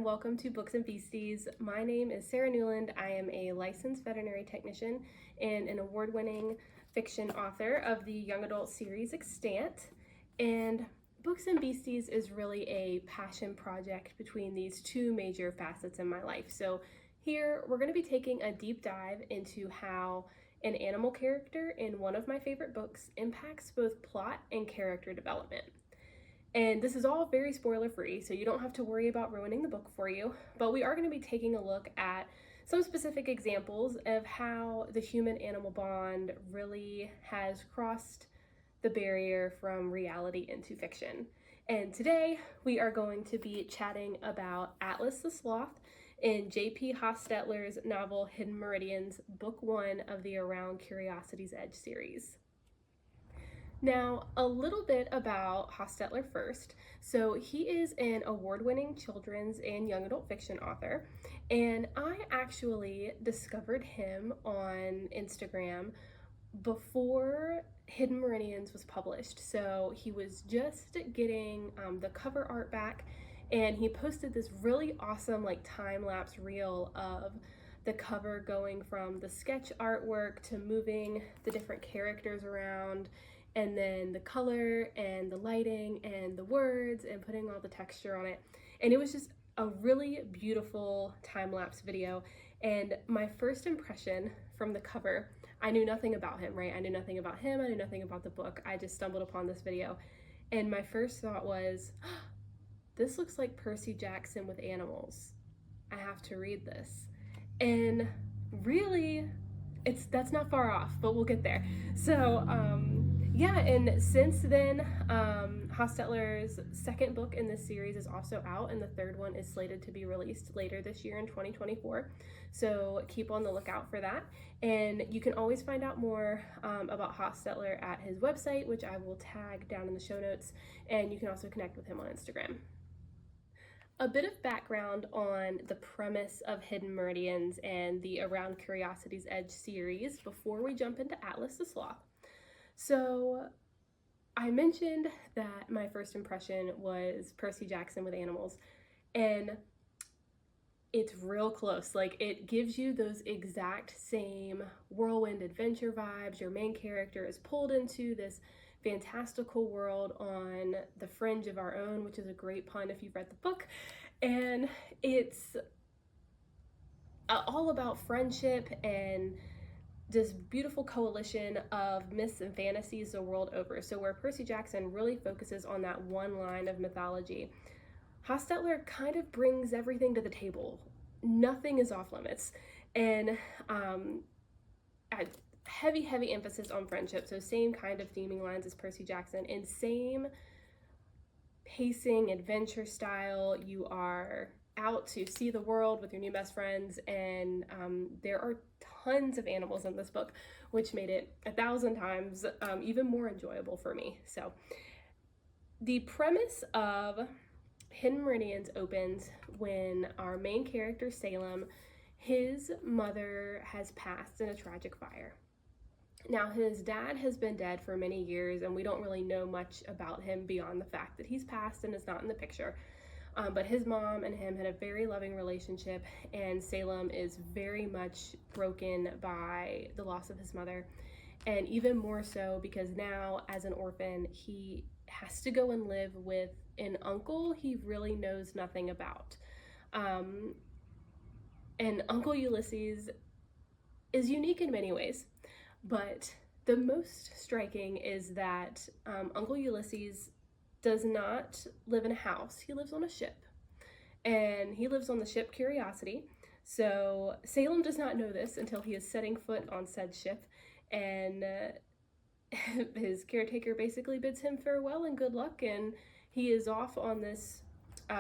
and welcome to Books and Beasties. My name is Sarah Newland. I am a licensed veterinary technician and an award-winning fiction author of the young adult series Extant. And Books and Beasties is really a passion project between these two major facets in my life. So here we're going to be taking a deep dive into how an animal character in one of my favorite books impacts both plot and character development. And this is all very spoiler free, so you don't have to worry about ruining the book for you, but we are going to be taking a look at some specific examples of how the human-animal bond really has crossed the barrier from reality into fiction. And today we are going to be chatting about Atlas the Sloth in J.P. Hostetler's novel Hidden Meridians, Book 1 of the Around Curiosity's Edge series. Now, a little bit about Hostetler first. So he is an award-winning children's and young adult fiction author, and I actually discovered him on Instagram before Hidden Meridians was published. So he was just getting the cover art back, and he posted this really awesome time-lapse reel of the cover going from the sketch artwork to moving the different characters around, and then the color and the lighting and the words and putting all the texture on it. And it was just a really beautiful time-lapse video. And my first impression from the cover, I knew nothing about him, right? I knew nothing about him, I knew nothing about the book. I just stumbled upon this video. And my first thought was, this looks like Percy Jackson with animals. I have to read this. And really, that's not far off, but we'll get there. So, yeah, and since then, Hostetler's second book in this series is also out, and the third one is slated to be released later this year in 2024. So keep on the lookout for that. And you can always find out more about Hostetler at his website, which I will tag down in the show notes, and you can also connect with him on Instagram. A bit of background on the premise of Hidden Meridians and the Around Curiosity's Edge series before we jump into Atlas the Sloth. So I mentioned that my first impression was Percy Jackson with animals, and it's real close. It gives you those exact same whirlwind adventure vibes. Your main character is pulled into this fantastical world on the fringe of our own, which is a great pun if you've read the book. And it's all about friendship and this beautiful coalition of myths and fantasies the world over. So where Percy Jackson really focuses on that one line of mythology, Hostetler kind of brings everything to the table. Nothing is off limits. And heavy emphasis on friendship. So same kind of theming lines as Percy Jackson, and same pacing, adventure style. You are out to see the world with your new best friends, and there are tons of animals in this book, which made it 1,000 times even more enjoyable for me. So the premise of Hidden Meridians opens when our main character, Salem, his mother has passed in a tragic fire. Now, his dad has been dead for many years, and we don't really know much about him beyond the fact that he's passed and is not in the picture. But his mom and him had a very loving relationship, and Salem is very much broken by the loss of his mother, and even more so because now, as an orphan, he has to go and live with an uncle he really knows nothing about. And Uncle Ulysses is unique in many ways, but the most striking is that Uncle Ulysses does not live in a house. He lives on a ship, and he lives on the ship Curiosity. So Salem does not know this until he is setting foot on said ship, and his caretaker basically bids him farewell and good luck, and he is off on this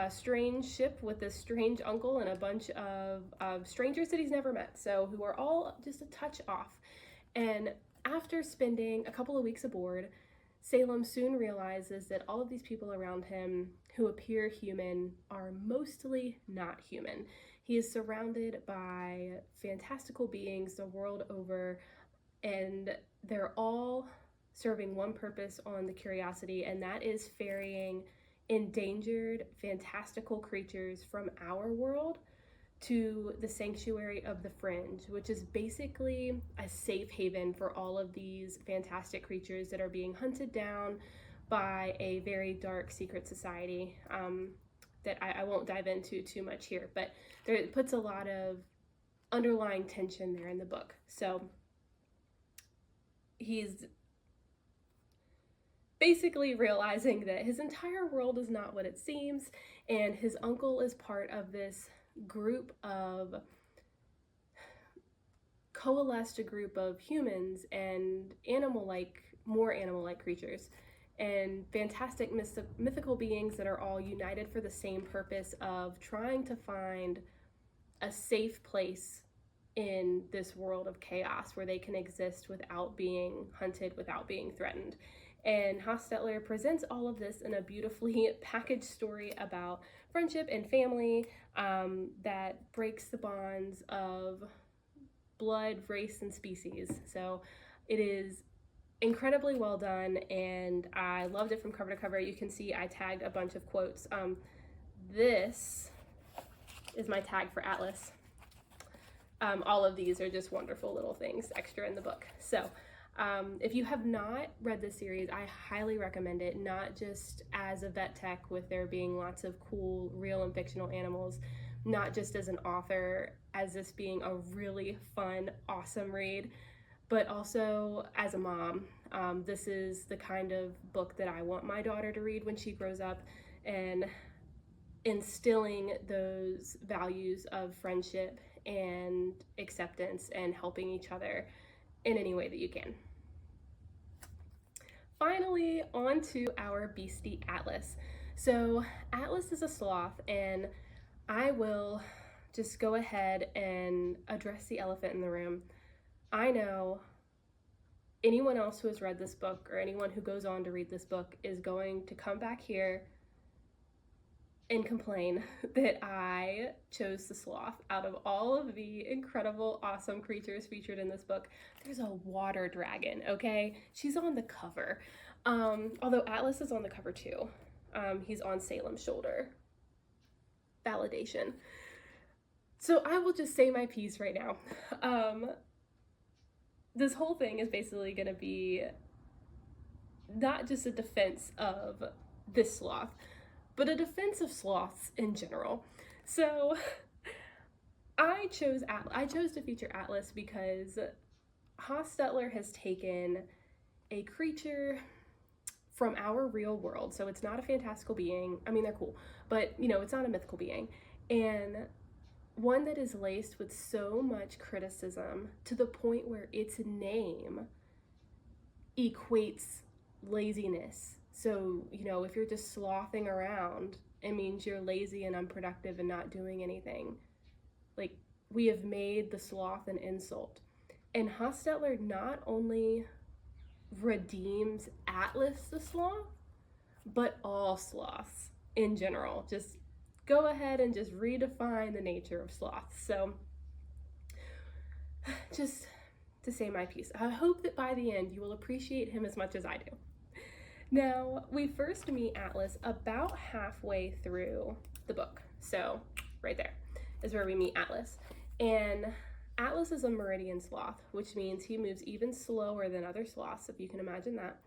strange ship with this strange uncle and a bunch of strangers that he's never met, so who are all just a touch off. And after spending a couple of weeks aboard, Salem soon realizes that all of these people around him who appear human are mostly not human. He is surrounded by fantastical beings the world over, and they're all serving one purpose on the Curiosity, and that is ferrying endangered, fantastical creatures from our world to the sanctuary of the Fringe, which is basically a safe haven for all of these fantastic creatures that are being hunted down by a very dark secret society that I won't dive into too much here, but it puts a lot of underlying tension there in the book. So he's basically realizing that his entire world is not what it seems, and his uncle is part of this group of coalesced group of humans and more animal-like creatures and fantastic mythical beings that are all united for the same purpose of trying to find a safe place in this world of chaos where they can exist without being hunted, without being threatened. And Hostetler presents all of this in a beautifully packaged story about friendship and family that breaks the bonds of blood, race, and species. So it is incredibly well done, and I loved it from cover to cover. You can see I tagged a bunch of quotes. This is my tag for Atlas. All of these are just wonderful little things extra in the book. So if you have not read this series, I highly recommend it, not just as a vet tech with there being lots of cool real and fictional animals, not just as an author, as this being a really fun, awesome read, but also as a mom. This is the kind of book that I want my daughter to read when she grows up, and instilling those values of friendship and acceptance and helping each other in any way that you can. Finally, on to our beastie Atlas. So Atlas is a sloth, and I will just go ahead and address the elephant in the room. I know anyone else who has read this book or anyone who goes on to read this book is going to come back here and complain that I chose the sloth out of all of the incredible, awesome creatures featured in this book. There's a water dragon, okay? She's on the cover. Although Atlas is on the cover too. He's on Salem's shoulder. Validation. So I will just say my piece right now. This whole thing is basically going to be not just a defense of this sloth, but a defense of sloths in general. So I chose to feature Atlas because Hostetler has taken a creature from our real world. So it's not a fantastical being. I mean, they're cool, but it's not a mythical being. And one that is laced with so much criticism to the point where its name equates laziness. So, if you're just slothing around, it means you're lazy and unproductive and not doing anything. Like, we have made the sloth an insult. And Hostetler not only redeems Atlas the sloth, but all sloths in general. Just go ahead and just redefine the nature of sloths. So, just to say my piece, I hope that by the end you will appreciate him as much as I do. Now, we first meet Atlas about halfway through the book. So, right there is where we meet Atlas. And Atlas is a meridian sloth, which means he moves even slower than other sloths, if you can imagine that.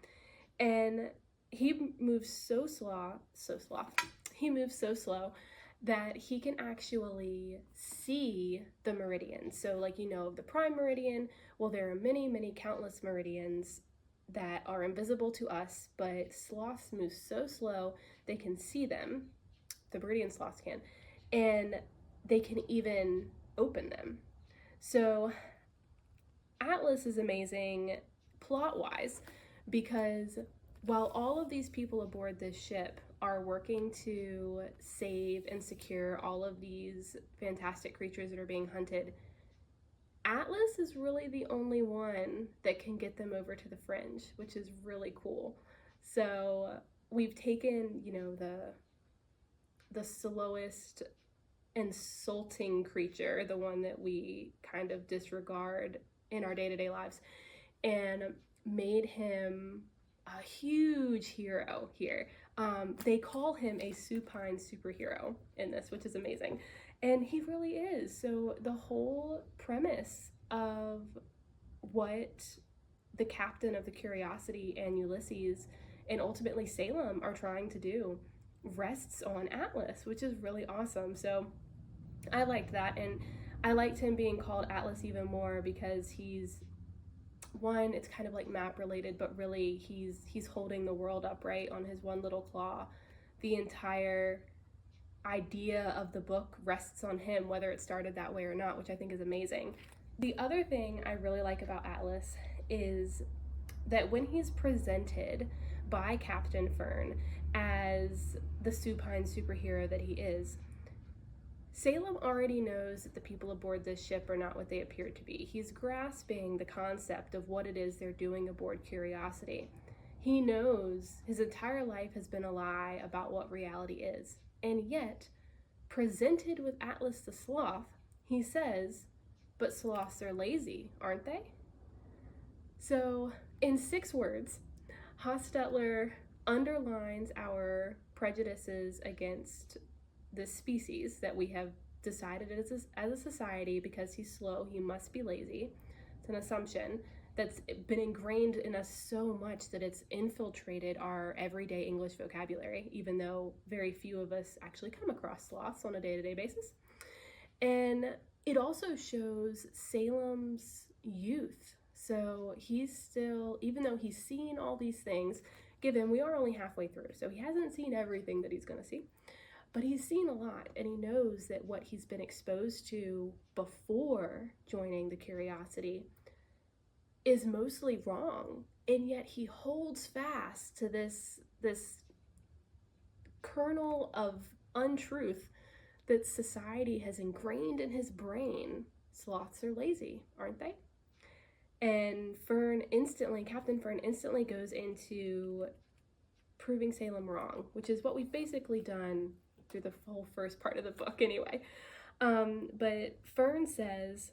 And he moves so slow that he can actually see the meridians. So the prime meridian, well, there are many countless meridians that are invisible to us, but sloths move so slow they can see them. The meridian sloths can, and they can even open them. So Atlas is amazing plot-wise because while all of these people aboard this ship are working to save and secure all of these fantastic creatures that are being hunted, Atlas is really the only one that can get them over to the Fringe, which is really cool. So we've taken, the slowest, insulting creature, the one that we kind of disregard in our day-to-day lives, and made him a huge hero here. They call him a supine superhero in this, which is amazing. And he really is. So the whole premise of what the captain of the Curiosity and Ulysses and ultimately Salem are trying to do rests on Atlas, which is really awesome. So I liked that, and I liked him being called Atlas even more because he's one, it's kind of like map related, but really he's holding the world upright on his one little claw. The entire idea of the book rests on him, whether it started that way or not, which I think is amazing. The other thing I really like about Atlas is that when he's presented by Captain Fern as the supine superhero that he is, Salem already knows that the people aboard this ship are not what they appear to be. He's grasping the concept of what it is they're doing aboard Curiosity. He knows his entire life has been a lie about what reality is. And yet, presented with Atlas the Sloth, he says, but sloths are lazy, aren't they? So, in 6 words, Hostetler underlines our prejudices against this species that we have decided as a society because he's slow, he must be lazy. It's an assumption that's been ingrained in us so much that it's infiltrated our everyday English vocabulary, even though very few of us actually come across sloths on a day-to-day basis. And it also shows Salem's youth. So he's still, even though he's seen all these things, given we are only halfway through, so he hasn't seen everything that he's going to see. But he's seen a lot, and he knows that what he's been exposed to before joining the Curiosity is mostly wrong, and yet he holds fast to this kernel of untruth that society has ingrained in his brain. Sloths are lazy, aren't they? And Captain Fern instantly goes into proving Salem wrong, which is what we've basically done through the whole first part of the book anyway. But Fern says,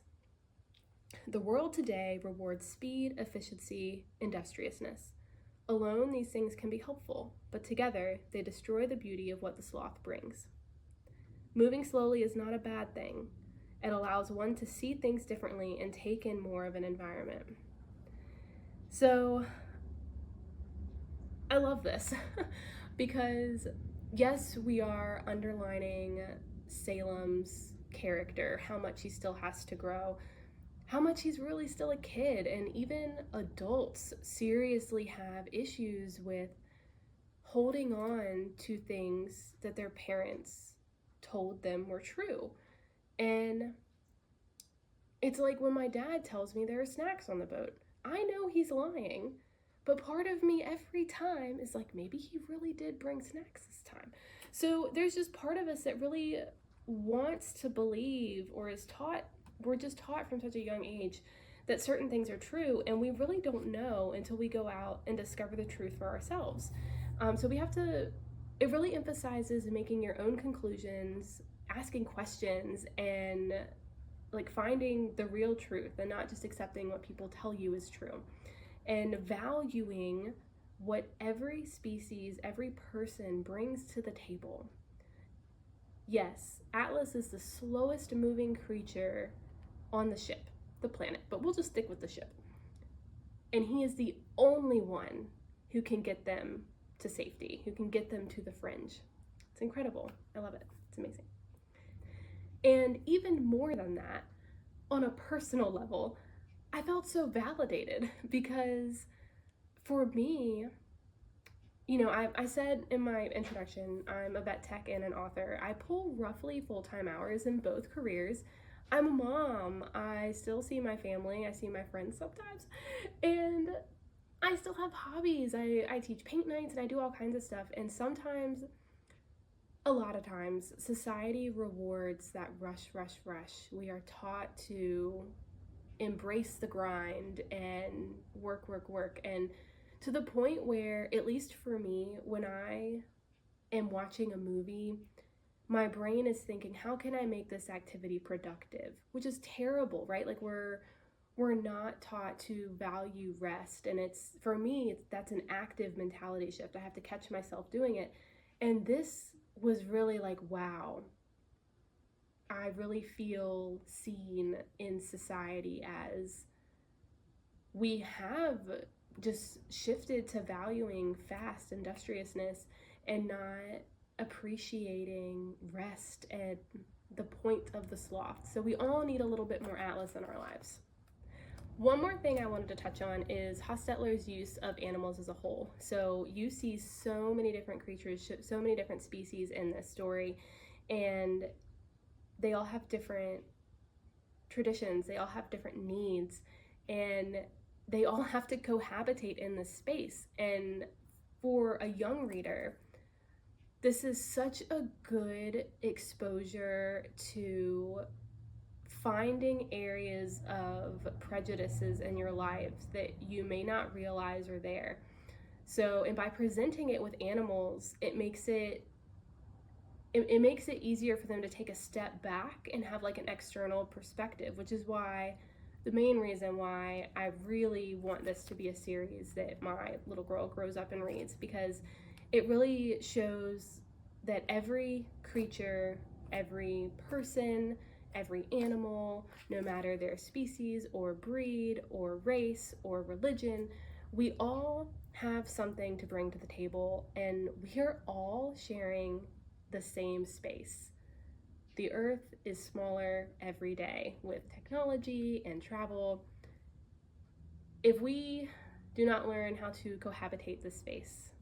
the world today rewards speed, efficiency, industriousness. Alone, these things can be helpful, but together, they destroy the beauty of what the sloth brings. Moving slowly is not a bad thing. It allows one to see things differently and take in more of an environment. So, I love this because yes, we are underlining Salem's character, how much he still has to grow, how much he's really still a kid, and even adults seriously have issues with holding on to things that their parents told them were true. And it's like when my dad tells me there are snacks on the boat. I know he's lying, but part of me every time is like, maybe he really did bring snacks this time. So there's just part of us that really wants to believe, or is taught, we're just taught from such a young age that certain things are true, and we really don't know until we go out and discover the truth for ourselves. So we have to, it really emphasizes making your own conclusions, asking questions, and like finding the real truth and not just accepting what people tell you is true, and valuing what every species, every person brings to the table. Yes, Atlas is the slowest moving creature on the ship, the planet, but we'll just stick with the ship. And he is the only one who can get them to safety, who can get them to the fringe. It's incredible. I love it. It's amazing. And even more than that, on a personal level, I felt so validated because for me, you know, I said in my introduction, I'm a vet tech and an author. I pull roughly full-time hours in both careers. I'm a mom. I still see my family. I see my friends sometimes. And I still have hobbies. I teach paint nights and I do all kinds of stuff. And sometimes, a lot of times, society rewards that rush. We are taught to embrace the grind and work. And to the point where, at least for me, when I am watching a movie, my brain is thinking, how can I make this activity productive? Which is terrible, right? Like we're we're not taught to value rest. And for me, that's an active mentality shift. I have to catch myself doing it. And this was really like, wow, I really feel seen in society as we have just shifted to valuing fast industriousness and not appreciating rest and the point of the sloth. So we all need a little bit more Atlas in our lives. One more thing I wanted to touch on is Hostetler's use of animals as a whole. So you see so many different creatures, so many different species in this story, and they all have different traditions, they all have different needs, and they all have to cohabitate in this space. And for a young reader, this is such a good exposure to finding areas of prejudices in your lives that you may not realize are there. So, and by presenting it with animals, it makes it easier for them to take a step back and have like an external perspective, which is why the main reason why I really want this to be a series that my little girl grows up and reads, because it really shows that every creature, every person, every animal, no matter their species or breed or race or religion, we all have something to bring to the table, and we are all sharing the same space. The earth is smaller every day with technology and travel. If we do not learn how to cohabitate this space,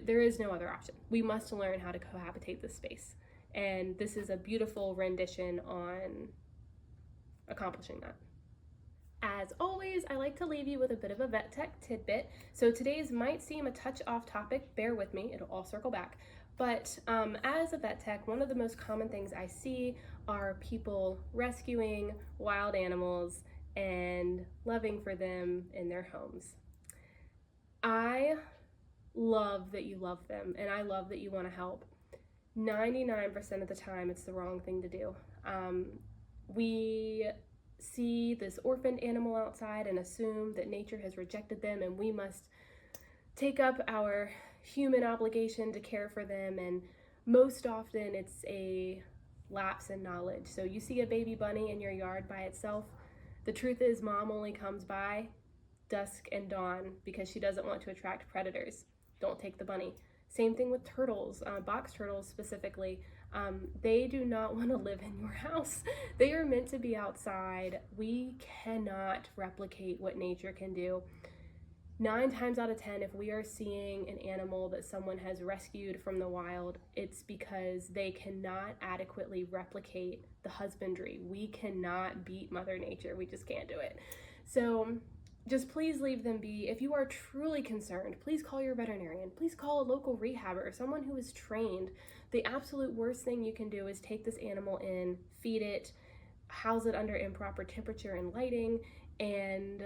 there is no other option. We must learn how to cohabitate this space. And this is a beautiful rendition on accomplishing that. As always, I like to leave you with a bit of a vet tech tidbit. So today's might seem a touch off topic, bear with me, it'll all circle back. But as a vet tech, one of the most common things I see are people rescuing wild animals and loving for them in their homes. I love that you love them, and I love that you want to help. 99% of the time, it's the wrong thing to do. We see this orphaned animal outside and assume that nature has rejected them, and we must take up our human obligation to care for them. And most often it's a lapse in knowledge. So you see a baby bunny in your yard by itself. The truth is, mom only comes by dusk and dawn because she doesn't want to attract predators. Don't take the bunny. Same thing with turtles, box turtles specifically. They do not want to live in your house. They are meant to be outside. We cannot replicate what nature can do. 9 times out of 10, if we are seeing an animal that someone has rescued from the wild, it's because they cannot adequately replicate the husbandry. We cannot beat Mother Nature. We just can't do it. So just please leave them be. If you are truly concerned, please call your veterinarian. Please call a local rehabber, someone who is trained. The absolute worst thing you can do is take this animal in, feed it, house it under improper temperature and lighting, and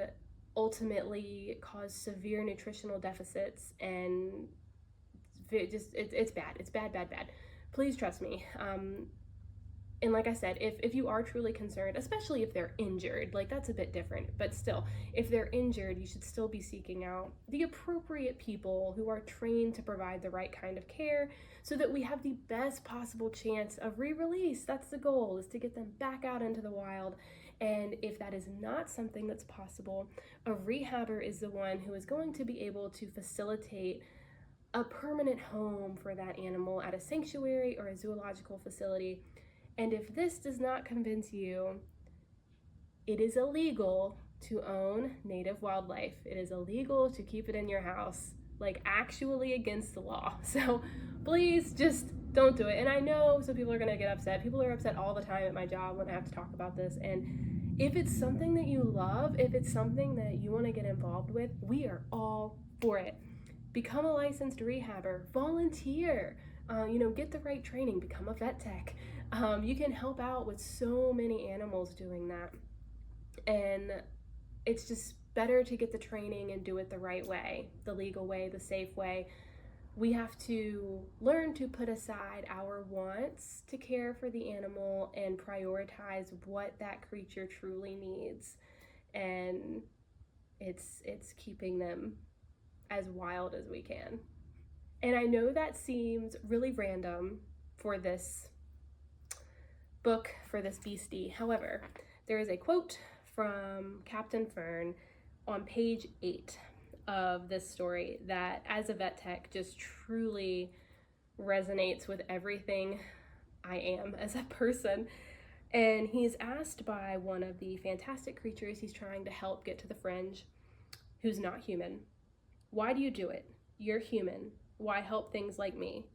ultimately cause severe nutritional deficits. And it's bad. It's bad. Please trust me. And like I said, if you are truly concerned, especially if they're injured, like that's a bit different, but still, if they're injured, you should still be seeking out the appropriate people who are trained to provide the right kind of care so that we have the best possible chance of re-release. That's the goal, is to get them back out into the wild. And if that is not something that's possible, a rehabber is the one who is going to be able to facilitate a permanent home for that animal at a sanctuary or a zoological facility. And if this does not convince you, it is illegal to own native wildlife. It is illegal to keep it in your house, like actually against the law. So please just don't do it. And I know some people are gonna get upset. People are upset all the time at my job when I have to talk about this. And if it's something that you love, if it's something that you wanna get involved with, we are all for it. Become a licensed rehabber, volunteer, get the right training, become a vet tech. You can help out with so many animals doing that. And it's just better to get the training and do it the right way, the legal way, the safe way. we have to learn to put aside our wants to care for the animal and prioritize what that creature truly needs. And it's keeping them as wild as we can. And I know that seems really random for this book, for this beastie. However, there is a quote from Captain Fern on page 8 of this story that, as a vet tech, just truly resonates with everything I am as a person. And he's asked by one of the fantastic creatures he's trying to help get to the fringe, who's not human, "Why do you do it? You're human. Why help things like me?"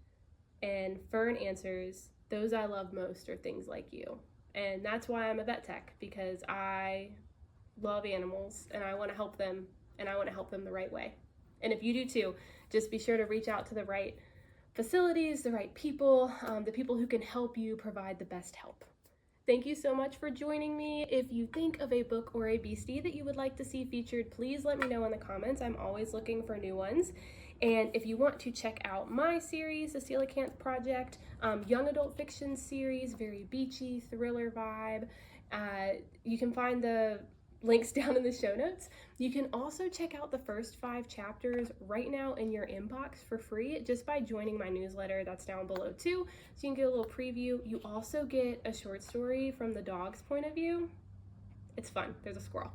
And Fern answers, "Those I love most are things like you." And that's why I'm a vet tech, because I love animals and I want to help them, and I want to help them the right way. And if you do too, just be sure to reach out to the right facilities, the right people, the people who can help you provide the best help. Thank you so much for joining me. If you think of a book or a beastie that you would like to see featured, please let me know in the comments. I'm always looking for new ones. And if you want to check out my series, the Coelacanth Project, young adult fiction series, very beachy, thriller vibe, you can find the links down in the show notes. You can also check out the first 5 chapters right now in your inbox for free just by joining my newsletter. That's down below too, so you can get a little preview. You also get a short story from the dog's point of view. It's fun. There's a squirrel.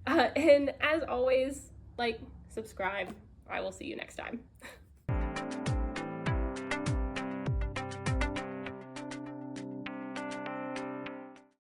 And as always, like, subscribe. I will see you next time.